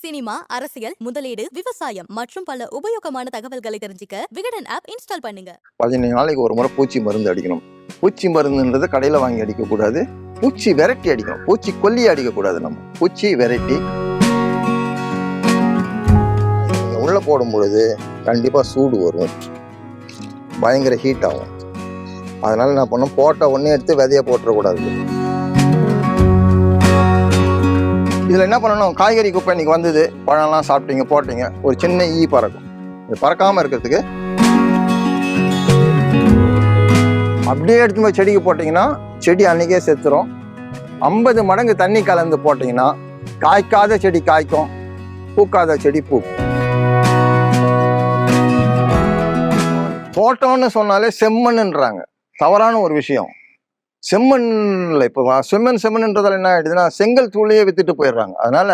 Cinema, அரசியல், முதலீடு, விவசாயம் மற்றும் பல உபயோகமான தகவல்களை தெரிஞ்சுக்க விகடன் ஆப் இன்ஸ்டால் பண்ணுங்க. 15 நாளைக்கு ஒரு முறை பூச்சி மருந்து அடிக்கணும். பூச்சி மருந்துன்றது கடையில் வாங்கி அடிக்கக்கூடாது, பூச்சி விரட்டி அடிக்கணும். பூச்சி கொல்லி அடிக்கக்கூடாது, நம்ம பூச்சி விரட்டி உள்ள போடும் பொழுது கண்டிப்பாக சூடு வரும், பயங்கர ஹீட் ஆகும். அதனால என்ன பண்ணோம், போட்ட உடனே எடுத்து விதைய போட்டுறக்கூடாது. இதில் என்ன பண்ணணும், காய்கறி குப்பை இன்னைக்கு வந்தது, பழம்லாம் சாப்பிட்டீங்க போட்டீங்க, ஒரு சின்ன ஈ பறக்கும். இது பறக்காமல் இருக்கிறதுக்கு அப்படியே எடுத்து போய் செடிக்கு போட்டிங்கன்னா செடி அன்னைக்கே செத்துரும். 50 மடங்கு தண்ணி கலந்து போட்டிங்கன்னா காய்க்காத செடி காய்க்கும், பூக்காத செடி பூக்கும். தோட்டம்னு சொன்னாலே செம்மண்ணுன்றாங்க, தவறான ஒரு விஷயம். செம்மண்ல இப்போ செம்மண்ன்றதால என்ன ஆயிடுதுன்னா செங்கல் தூளையே வித்துட்டு போயிடுறாங்க. அதனால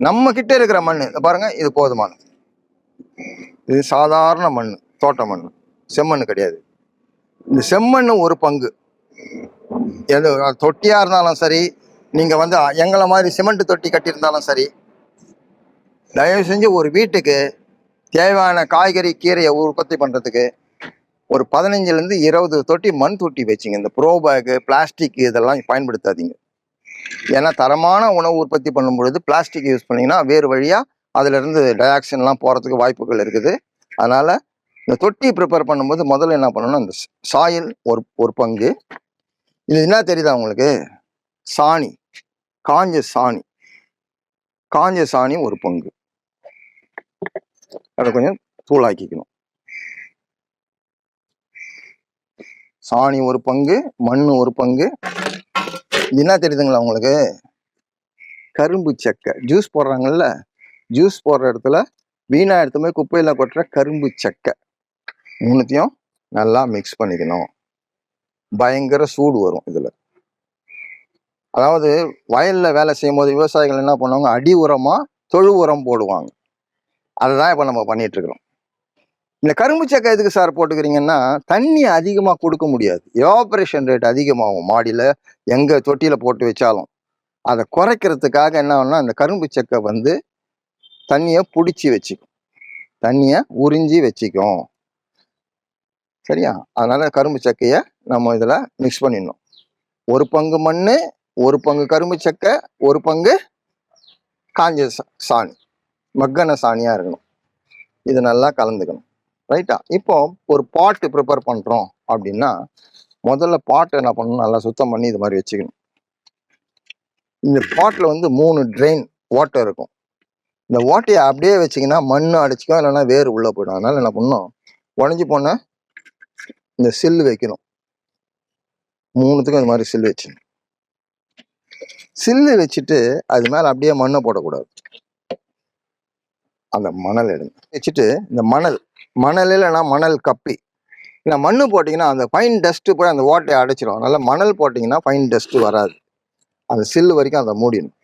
நம்ம கிட்ட இருக்கிற மண் பாருங்க, இது போதுமானது. இது சாதாரண மண், தோட்ட மண், செம்மண் கிடையாது. இந்த செம்மண் ஒரு பங்கு, எது தொட்டியா இருந்தாலும் சரி, நீங்க வந்து எங்களை மாதிரி சிமெண்ட் தொட்டி கட்டியிருந்தாலும் சரி, தயவு செஞ்சு ஒரு வீட்டுக்கு தேவையான காய்கறி கீரையை உற்பத்தி பண்றதுக்கு ஒரு 15லேருந்து 20 தொட்டி மண் தொட்டி வச்சுங்க. இந்த ப்ரோ பேக்கு, பிளாஸ்டிக் இதெல்லாம் பயன்படுத்தாதீங்க. ஏன்னா தரமான உணவு உற்பத்தி பண்ணும் பொழுது பிளாஸ்டிக் யூஸ் பண்ணிங்கன்னா வேறு வழியாக அதிலிருந்து டயாக்சின்லாம் போகிறதுக்கு வாய்ப்புகள் இருக்குது. அதனால் இந்த தொட்டி ப்ரிப்பேர் பண்ணும்போது முதல்ல என்ன பண்ணணும்னா, அந்த சாயில் ஒரு பங்கு. இது என்ன தெரியுதா உங்களுக்கு, சாணி, காஞ்ச சாணி ஒரு பங்கு, அதை கொஞ்சம் தூளாக்கிக்கணும். சாணி ஒரு பங்கு, மண் ஒரு பங்கு. இது என்ன தெரியுதுங்களா உங்களுக்கு, கரும்பு சக்கை. ஜூஸ் போடுறாங்கல்ல, ஜூஸ் போடுற இடத்துல வீணா எடுத்து போய் குப்பையில கொட்டுற கரும்பு சக்கை, மூணுத்தையும் நல்லா மிக்ஸ் பண்ணிக்கணும். பயங்கர சூடு வரும் இதுல. அதாவது வயல்ல வேலை செய்யும் போது விவசாயிகள் என்ன பண்ணுவாங்க, அடி உரமா தொழு உரம் போடுவாங்க. அதுதான் இப்ப நம்ம பண்ணிட்டு இருக்கிறோம். இந்த கரும்பு சக்கை எதுக்கு சார் போட்டுக்கிறீங்கன்னா, தண்ணி அதிகமாக கொடுக்க முடியாது, எவாபரேஷன் ரேட் அதிகமாகும். மாடியில் எங்கே தொட்டியில் போட்டு வச்சாலும் அதை குறைக்கிறதுக்காக என்ன ஆகும்னா, இந்த கரும்பு சக்கை வந்து தண்ணியை பிடிச்சி வச்சுக்கும், தண்ணியை உறிஞ்சி வச்சுக்கும். சரியா? அதனால கரும்பு சக்கையை நம்ம இதில் மிக்ஸ் பண்ணிடணும். ஒரு பங்கு மண், ஒரு பங்கு கரும்பு சக்கை, ஒரு பங்கு காஞ்ச சாணி, மக்கன சாணியாக இருக்கணும். இது நல்லா கலந்துக்கணும். ரைட்டா? இப்போ ஒரு பாட்டு ப்ரிப்பேர் பண்ணுறோம் அப்படின்னா, முதல்ல பாட்டை என்ன பண்ணணும், நல்லா சுத்தம் பண்ணி இது மாதிரி வச்சுக்கணும். இந்த பாட்டில் வந்து 3 ட்ரெயின் வாட்டர் இருக்கும். இந்த வாட்டையை அப்படியே வச்சிங்கன்னா மண் அடிச்சிக்கும், இல்லைன்னா வேறு உள்ளே போயிடும். அதனால என்ன பண்ணணும், உடஞ்சி போன இந்த சில்லு வைக்கணும். 3த்துக்கும் இந்த மாதிரி சில்லு வச்சுக்கணும். சில்லு வச்சுட்டு அது மேலே அப்படியே மண்ணை போடக்கூடாது, அந்த மணல் எடுங்க வச்சுட்டு, இந்த மணல் இல்லைன்னா மணல் கப்பி, இல்லை மண்ணு போட்டிங்கன்னா அந்த ஃபைன் டஸ்ட்டு போய் அந்த ஓட்டையை அடைச்சிடும். அதனால மணல் போட்டிங்கன்னா ஃபைன் டஸ்ட்டு வராது, அந்த சில்லு வரைக்கும் அதை மூடிடணும்.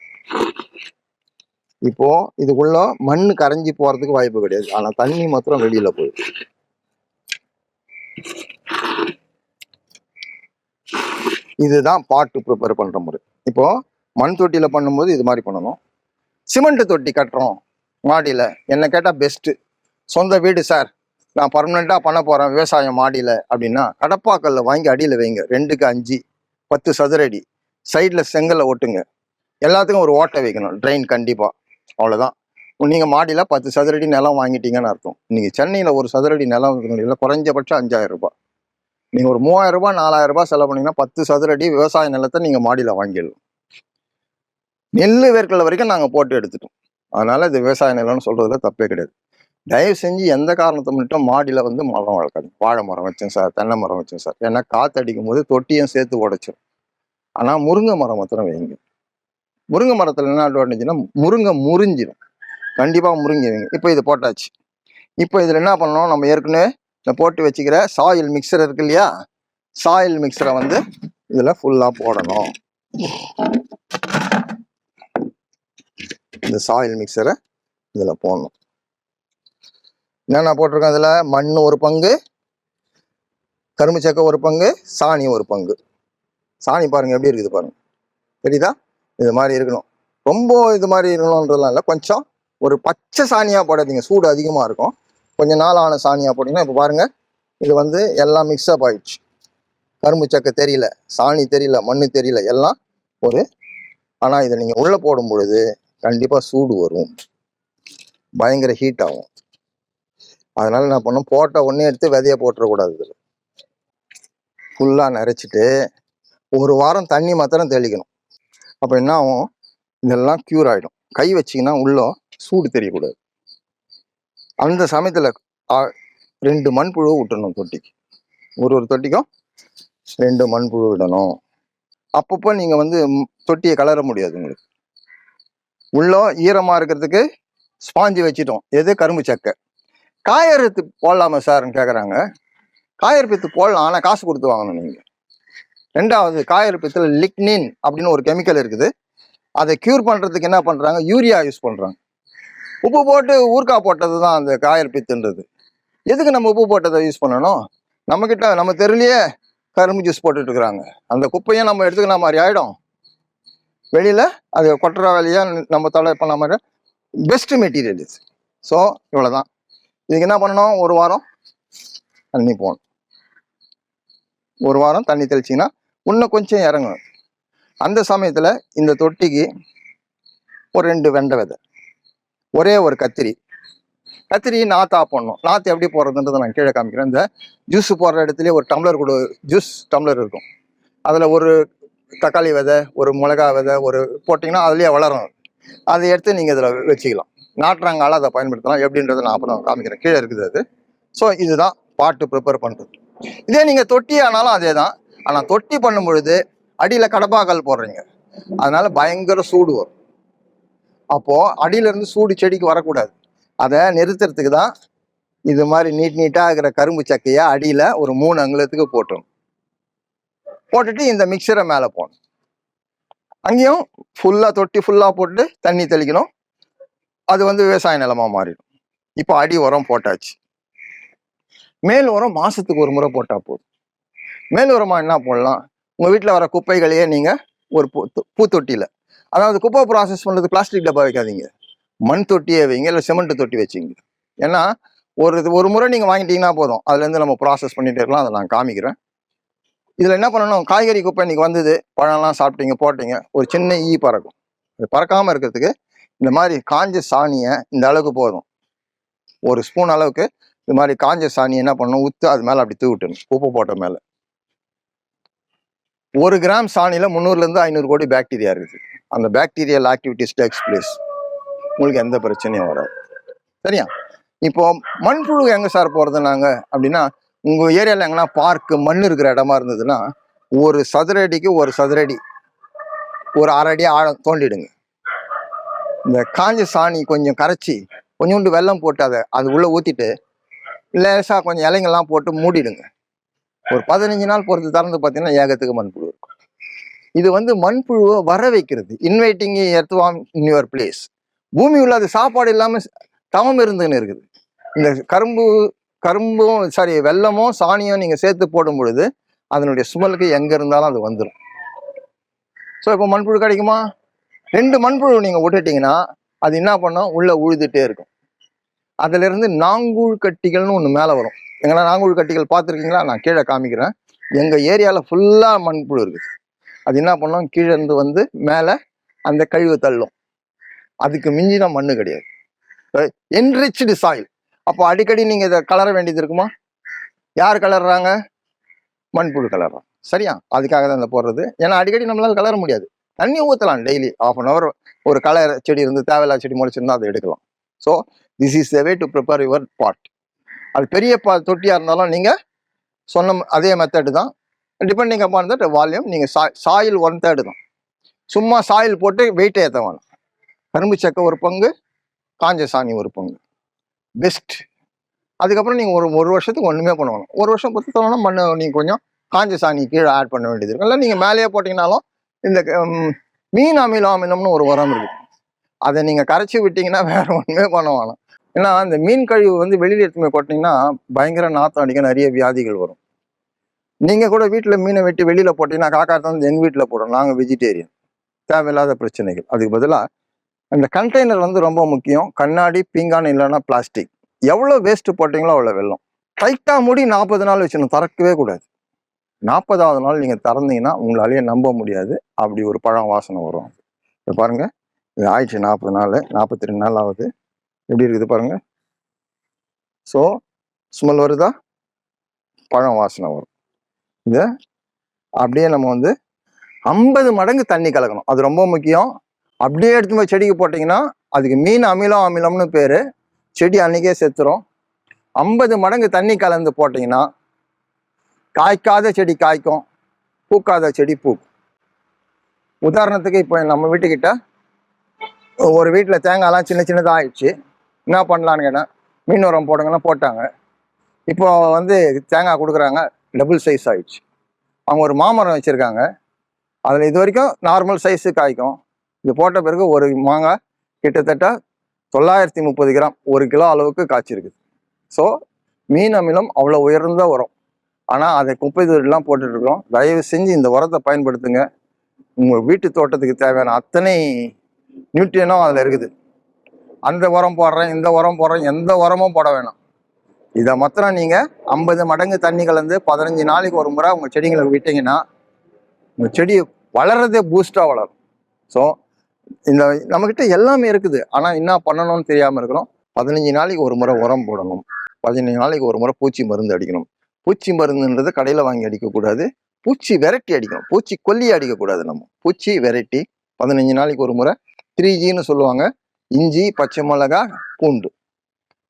இப்போ இதுக்குள்ள மண் கரைஞ்சி போகிறதுக்கு வாய்ப்பு கிடையாது, ஆனால் தண்ணி மாத்திரம் வெளியில் போயிடும். இதுதான் பாட்டு ப்ரிப்பேர் பண்ணுற முறை. இப்போ மண் தொட்டியில் பண்ணும்போது இது மாதிரி பண்ணணும். சிமெண்ட் தொட்டி கட்டுறோம் மாடியில், என்ன கேட்டால் பெஸ்ட்டு. சொந்த வீடு சார், நான் பர்மனெண்ட்டாக பண்ண போகிறேன் விவசாயம் மாடியில் அப்படின்னா, கடப்பாக்கல்ல வாங்கி அடியில் வைங்க, 2க்கு 5, 10 சதுர அடி. சைடில் செங்கலை ஒட்டுங்க. எல்லாத்துக்கும் ஒரு ஓட்டை வைக்கணும், ட்ரெயின் கண்டிப்பாக. அவ்வளோதான். நீங்கள் மாடியில் 10 சதுரடி நிலம் வாங்கிட்டீங்கன்னு அர்த்தம். நீங்கள் சென்னையில் ஒரு சதுரடி நிலம் இல்லை, குறைஞ்சபட்சம் 5000 ரூபாய். நீங்கள் ஒரு 3000 ரூபாய் 4000 ரூபாய் செலவு பண்ணிங்கன்னா 10 சதுரடி விவசாய நிலத்தை நீங்கள் மாடியில் வாங்கிடலாம். நெல் வேர்க்கடலை வரைக்கும் நாங்கள் போட்டு எடுத்துட்டோம். அதனால இது விவசாய நிலம்னு சொல்றதுல தப்பே கிடையாது. தயவு செஞ்சு எந்த காரணத்தை மட்டும் மாடியில் வந்து மரம் வளர்க்காது. வாழை மரம் வச்சேன் சார், தென்னை மரம் வச்சேன் சார், ஏன்னா காற்று அடிக்கும் போது தொட்டியும் சேர்த்து உடைச்சிடும். ஆனால் முருங்கை மரம் மாத்திரம் வைங்க. முருங்கை மரத்தில் என்ன அட்வான்டேஜ்னா, முருங்கை முறிஞ்சிடும், கண்டிப்பாக முருங்கை வைங்க. இப்போ இது போட்டாச்சு. இப்போ இதில் என்ன பண்ணணும், நம்ம ஏற்கனவே இந்த போட்டு வச்சுக்கிற சாயில் மிக்சர் இருக்கு இல்லையா, சாயில் மிக்சரை வந்து இதில் ஃபுல்லாக போடணும். இந்த சாயில் மிக்சரை இதில் போடணும். என்னென்ன போட்டிருக்கேன் அதில், மண் ஒரு பங்கு, கரும்பு சக்கை ஒரு பங்கு, சாணி ஒரு பங்கு. சாணி பாருங்கள் எப்படி இருக்குது பாருங்கள், தெரியுதா? இது மாதிரி இருக்கணும். ரொம்ப இது மாதிரி இருக்கணுன்றதுலாம் இல்லை, கொஞ்சம் ஒரு பச்சை சாணியாக போடாதீங்க, சூடு அதிகமாக இருக்கும். கொஞ்சம் நாள் ஆன சாணியாக போட்டிங்கன்னா இப்போ பாருங்கள், இது வந்து எல்லாம் மிக்ஸ்அப் ஆயிடுச்சு. கரும்பு சக்கை தெரியல, சாணி தெரியல, மண் தெரியல, எல்லாம் ஒரு. ஆனால் இதை நீங்கள் உள்ளே போடும் பொழுது கண்டிப்பாக சூடு வரும், பயங்கர ஹீட் ஆகும். அதனால என்ன பண்ணணும், போட்ட ஒன்றே எடுத்து விதைய போட்டுறக்கூடாது. இதில் ஃபுல்லாக நிறைச்சிட்டு ஒரு வாரம் தண்ணி மாத்திரம் தெளிக்கணும். அப்போ என்ன ஆகும், இதெல்லாம் க்யூர் ஆகிடும். கை வச்சிங்கன்னா உள்ள சூடு தெரியக்கூடாது. அந்த சமயத்தில் 2 மண்புழு விட்டுணும் தொட்டிக்கு. ஒரு தொட்டிக்கும் 2 மண்புழு விடணும். அப்பப்போ நீங்கள் வந்து தொட்டியை கலர முடியாது. உங்களுக்கு உள்ள ஈரமாக இருக்கிறதுக்கு ஸ்பாஞ்சு வச்சிட்டோம். எது, கரும்பு சக்கை. காயறுத்து போடலாமா சார்ன்னு கேட்குறாங்க. காயறுப்பித்து போடலாம், ஆனால் காசு கொடுத்து வாங்கணும் நீங்கள். ரெண்டாவது, காயறுப்பித்தில் லிக்னின் அப்படின்னு ஒரு கெமிக்கல் இருக்குது. அதை க்யூர் பண்ணுறதுக்கு என்ன பண்ணுறாங்க, யூரியா யூஸ் பண்ணுறாங்க. உப்பு போட்டு ஊர்க்காய் போட்டது தான் அந்த காயறுப்பித்துன்றது. எதுக்கு நம்ம உப்பு போட்டதை யூஸ் பண்ணணும்? நம்மக்கிட்ட நம்ம தெருலையே கரும்பு ஜூஸ் போட்டுட்டு இருக்கிறாங்க. அந்த குப்பையும் நம்ம எடுத்துக்கிற மாதிரி ஆகிடும். வெளியில் அது கொட்டுற வேலையாக நம்ம தலை பண்ண மாதிரி பெஸ்ட் மெட்டீரியல் இது. ஸோ இவ்வளோதான். இதுக்கு என்ன பண்ணணும், ஒரு வாரம் தண்ணி போகணும். ஒரு வாரம் தண்ணி தெளிச்சிங்கன்னா இன்னும் கொஞ்சம் இறங்கணும். அந்த சமயத்தில் இந்த தொட்டிக்கு ஒரு 2 வெண்டை விதை, ஒரே ஒரு கத்திரி நாற்றா போடணும். நாற்று எப்படி போடுறதுன்றதை நான் கீழே காமிக்கிறேன். இந்த ஜூஸ் போடுற இடத்துலேயே ஒரு டம்ளர் கூட ஜூஸ் டம்ளர் இருக்கும். அதில் ஒரு தக்காளி விதை, ஒரு மிளகா விதை ஒரு போட்டிங்கன்னா அதுலேயே வளரும். அதை எடுத்து நீங்கள் இதில் வச்சுக்கலாம். நாட்டுறாங்கால அதை பயன்படுத்தலாம். எப்படின்றத நான் அப்புறம் காமிக்கிறேன், கீழே இருக்குது அது. ஸோ இதுதான் பாட்டு ப்ரிப்பேர் பண்ணுறது. இதே நீங்கள் தொட்டி ஆனாலும் அதே தான். ஆனால் தொட்டி பண்ணும் பொழுது அடியில் கடப்பாக்கல் போடுறீங்க, அதனால பயங்கர சூடு வரும். அப்போது அடியிலேருந்து சூடு செடிக்கு வரக்கூடாது. அதை நிறுத்துறதுக்கு தான் இது மாதிரி நீட்டாக இருக்கிற கரும்பு சக்கையை அடியில் ஒரு 3 அங்குலத்துக்கு போட்டுட்டு இந்த மிக்சரை மேலே போடணும். அங்கேயும் ஃபுல்லாக தொட்டி ஃபுல்லாக போட்டு தண்ணி தெளிக்கணும். அது வந்து விவசாய நிலமாக மாறிடும். இப்போ அடி உரம் போட்டாச்சு. மேல் உரம் மாதத்துக்கு ஒரு முறை போட்டால் போதும். மேல் உரமாக என்ன போடலாம், உங்கள் வீட்டில் வர குப்பைகளையே நீங்கள் ஒரு பூத்தொட்டியில், அதாவது குப்பை ப்ராசஸ் பண்ணுறது பிளாஸ்டிக் டப்பா வைக்காதீங்க, மண் தொட்டியே வைங்க, இல்லை சிமெண்ட் தொட்டி வச்சுங்க. ஏன்னா ஒரு முறை நீங்கள் வாங்கிட்டீங்கன்னா போதும், அதுலேருந்து நம்ம ப்ராசஸ் பண்ணிகிட்டே இருக்கலாம். அதை நான் காமிக்கிறேன். இதில் என்ன பண்ணணும், காய்கறி குப்பை இன்றைக்கி வந்தது, பழம்லாம் சாப்பிட்டீங்க போட்டிங்க, ஒரு சின்ன ஈ பறக்கும். அது பறக்காமல் இருக்கிறதுக்கு இந்த மாதிரி காஞ்ச சாணியை இந்த அளவுக்கு போதும், ஒரு ஸ்பூன் அளவுக்கு இது மாதிரி காஞ்ச சாணியை என்ன பண்ணணும், ஊற்று அது மேலே அப்படி தூவிட்டணும். உப்பு போட்ட மேலே 1 கிராம் சாணியில் 300லேருந்து 500 கோடி பாக்டீரியா இருக்குது. அந்த பாக்டீரியல் ஆக்டிவிட்டிஸ் டேக்ஸ் பிளேஸ். உங்களுக்கு எந்த பிரச்சனையும் வராது. சரியா? இப்போ மண்புழு எங்கே சார் போகிறது நாங்கள் அப்படின்னா, உங்கள் ஏரியாவில் எங்கன்னா பார்க்கு மண் இருக்கிற இடமா இருந்ததுன்னா ஒரு சதுரடிக்கு ஒரு சதுரடி, ஒரு 1/2 அடி ஆழம் தோண்டிடுங்க. இந்த காஞ்ச சாணி கொஞ்சம் கரைச்சி கொஞ்சோண்டு வெல்லம் போட்டு அது உள்ளே ஊற்றிட்டு லேசாக கொஞ்சம் இலைங்கள்லாம் போட்டு மூடிடுங்க. ஒரு 15 நாள் பொறுத்து திறந்து பார்த்தீங்கன்னா ஏகத்துக்கு மண்புழு இருக்கும். இது வந்து மண்புழுவை வர வைக்கிறது, inviting earthworm in your place. பூமி உள்ள அது சாப்பாடு இல்லாமல் தவம் இருந்துன்னு இருக்குது. இந்த கரும்பும் வெல்லமும் சாணியும் நீங்கள் சேர்த்து போடும் பொழுது அதனுடைய ஸ்மெல்லுக்கு எங்கே இருந்தாலும் அது வந்துடும். ஸோ இப்போ மண்புழு கிடைக்குமா? 2 மண்புழு நீங்கள் விட்டுட்டிங்கன்னா அது என்ன பண்ணோம், உள்ளே உழுதுகிட்டே இருக்கும். அதிலிருந்து நாங்கூழ் கட்டிகள்னு ஒன்று மேலே வரும். எங்கன்னா நாங்கூழ் கட்டிகள் பார்த்துருக்கீங்களா? நான் கீழே காமிக்கிறேன். எங்கள் ஏரியாவில் ஃபுல்லாக மண்புழு இருக்குது. அது என்ன பண்ணோம், கீழே இருந்து வந்து மேலே அந்த கழிவு தள்ளும். அதுக்கு மிஞ்சின மண்ணு கிடையாது, என்ரிச்டு சாயில். அப்போ அடிக்கடி நீங்கள் இதை கலர வேண்டியது இருக்குமா? யார் கலர்றாங்க? மண்புழு கலர்றாங்க. சரியா? அதுக்காக தான் இந்த போடுறது. ஏன்னா அடிக்கடி நம்மளால் கலர முடியாது. தண்ணி ஊற்றலாம் டெய்லி 1/2 hour. ஒரு கலர் செடி இருந்து தேவையில்லாத செடி முளைச்சிருந்தா அதை எடுக்கலாம். So this is the way to prepare your pot. அது பெரிய தொட்டியாக இருந்தாலும் நீங்கள் சொன்ன அதே மெத்தடு தான். Depending upon that volume. நீங்கள் சாயில் 1/3 தான். சும்மா சாயில் போட்டு வெயிட்டை ஏற்ற வேணும். கரும்பு சக்கை ஒரு பங்கு, காஞ்ச சாணி ஒரு பங்கு, பெஸ்ட். அதுக்கப்புறம் நீங்கள் ஒரு வருஷத்துக்கு ஒன்றுமே பண்ணணும். ஒரு வருஷம் பொறுத்து சொல்லணும்னா மண் நீங்கள் கொஞ்சம் காஞ்ச சாணி கீழே ஆட் பண்ண வேண்டியது இருக்கும். இல்லை நீங்கள் மேலேயே போட்டிங்கனாலும் இந்த மீன் அமிலம்னு ஒரு உரம் இருக்குது, அதை நீங்கள் கரைச்சி விட்டிங்கன்னா வேறு ஒன்றுமே பண்ண வேணாம். ஏன்னா இந்த மீன் கழிவு வந்து வெளியில் எடுத்துமே போட்டிங்கன்னா பயங்கர நாற்றம் அடிக்க, நிறைய வியாதிகள் வரும். நீங்கள் கூட வீட்டில் மீனை வெட்டி வெளியில் போட்டிங்கன்னா காக்காத்தான் வந்து எங்கள் வீட்டில் போடுறோம், நாங்கள் வெஜிடேரியன், தேவையில்லாத பிரச்சனைகள். அதுக்கு பதிலாக அந்த கண்டெய்னர் வந்து ரொம்ப முக்கியம். கண்ணாடி, பீங்கான் இல்லைன்னா பிளாஸ்டிக். எவ்வளோ வேஸ்ட் போட்டிங்களோ அவ்வளோ வெல்லம். டைட்டாக மூடி 40 நாள் வச்சிடணும், திறக்கவே கூடாது. 40வது நாள் நீங்கள் திறந்தீங்கன்னா உங்களாலேயே நம்ப முடியாது, அப்படி ஒரு பழம் வாசனை வரும். இப்போ பாருங்க, இது ஆயிடுச்சு 40 நாள், 42 நாள் ஆகுது. எப்படி இருக்குது பாருங்க. ஸோ ஸ்மெல் வருதா, பழம் வாசனை வரும். இதை அப்படியே நம்ம வந்து 50 மடங்கு தண்ணி கலக்கணும், அது ரொம்ப முக்கியம். அப்படியே எடுத்து போய் செடிக்கு போட்டிங்கன்னா அதுக்கு மீன் அமிலம்னு பேர், செடி அன்னைக்கே செத்துரும். 50 மடங்கு தண்ணி கலந்து போட்டிங்கன்னா காய்க்காத செடி காய்க்கும், பூக்காத செடி பூக்கும். உதாரணத்துக்கு இப்போ நம்ம வீட்டுக்கிட்ட ஒரு வீட்டில் தேங்காய்லாம் சின்னதாக ஆயிடுச்சு. என்ன பண்ணலான்னு கேட்டேன், மீன் உரம் போடுங்கன்னா போட்டாங்க. இப்போ வந்து தேங்காய் கொடுக்குறாங்க, டபுள் சைஸ் ஆயிடுச்சு. அவங்க ஒரு மாமரம் வச்சுருக்காங்க, அதில் இது வரைக்கும் நார்மல் சைஸு காய்க்கும். இது போட்ட பிறகு ஒரு மாங்காய் கிட்டத்தட்ட 930 கிராம் 1 கிலோ அளவுக்கு காய்ச்சிருக்குது. ஸோ மீன் அமிலம் அவ்வளோ உயர்ந்த உரம். ஆனால் அதை குப்பை தொட்டிலாம் போட்டுட்ருக்கோம். தயவு செஞ்சு இந்த உரத்தை பயன்படுத்துங்க. உங்கள் வீட்டு தோட்டத்துக்கு தேவையான அத்தனை நியூட்ரியனும் அதில் இருக்குது. அந்த உரம் போடுறேன், இந்த உரம் போடுறேன், எந்த உரமும் போட வேணாம். இதை மாத்திரம் நீங்கள் 50 மடங்கு தண்ணி கலந்து 15 நாளைக்கு ஒரு முறை உங்கள் செடிங்களுக்கு விட்டீங்கன்னா உங்கள் செடி வளர்றதே பூஸ்டாக வளரும். ஸோ இந்த நம்மக்கிட்ட எல்லாமே இருக்குது, ஆனால் என்ன பண்ணணும்னு தெரியாமல் இருக்கிறோம். 15 நாளைக்கு ஒரு முறை உரம் போடணும், 15 நாளைக்கு ஒரு முறை பூச்சி மருந்து அடிக்கணும். பூச்சி மருந்துன்றது கடையில் வாங்கி அடிக்கக்கூடாது, பூச்சி வெரைட்டி அடிக்கணும். பூச்சி கொல்லி அடிக்கக்கூடாது, நம்ம பூச்சி வெரைட்டி. 15 நாளைக்கு ஒரு முறை 3Gன்னு சொல்லுவாங்க. இஞ்சி, பச்சை மிளகா, பூண்டு.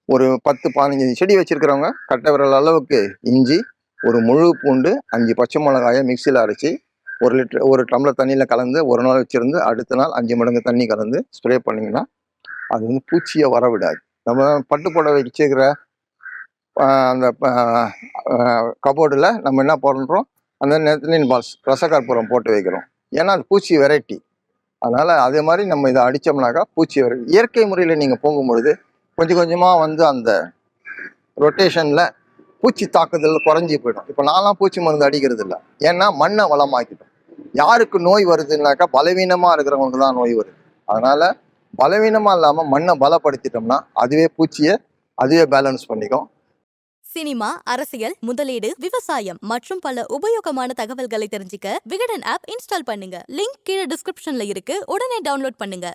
ஒரு 10-15 செடி வச்சிருக்கிறவங்க கட்டை விரல் அளவுக்கு இஞ்சி, ஒரு முழு பூண்டு, 5 பச்சை மிளகாயை மிக்சியில் அரைச்சி 1 டம்ளர் தண்ணியில் கலந்து ஒரு நாள் வச்சிருந்து அடுத்த நாள் 5 மடங்கு தண்ணி கலந்து ஸ்ப்ரே பண்ணிங்கன்னா அது வந்து பூச்சியை வரவிடாது. நம்ம பட்டு புடவை வச்சுக்கிற அந்த கபோர்டில் நம்ம என்ன பண்ணுறோம், அந்த நெத்திலின் பால்ஸ் ரசகற்பூரம் போட்டு வைக்கிறோம். ஏன்னா அது பூச்சி வெரைட்டி. அதனால் அதே மாதிரி நம்ம இதை அடித்தோம்னாக்கா பூச்சி வெரைட்டி. இயற்கை முறையில் நீங்கள் போகும்பொழுது கொஞ்சம் கொஞ்சமாக வந்து அந்த ரொட்டேஷனில் பூச்சி தாக்குதல் குறைஞ்சி போயிடும். இப்போ நான்லாம் பூச்சி மருந்து அடிக்கிறது இல்லை, ஏன்னா மண்ணை வளமாக்கிட்டோம். யாருக்கு நோய் வருதுன்னாக்கா பலவீனமாக இருக்கிறவங்களுக்கு தான் நோய் வருது. அதனால் பலவீனமாக இல்லாமல் மண்ணை பலப்படுத்திட்டோம்னா அதுவே பேலன்ஸ் பண்ணிக்கும். சினிமா, அரசியல், முதலீடு, விவசாயம் மற்றும் பல உபயோகமான தகவல்களை தெரிஞ்சுக்க விகடன் ஆப் இன்ஸ்டால் பண்ணுங்க. லிங்க் கீழே டிஸ்கிரிப்ஷன்ல இருக்கு, உடனே டவுன்லோட் பண்ணுங்க.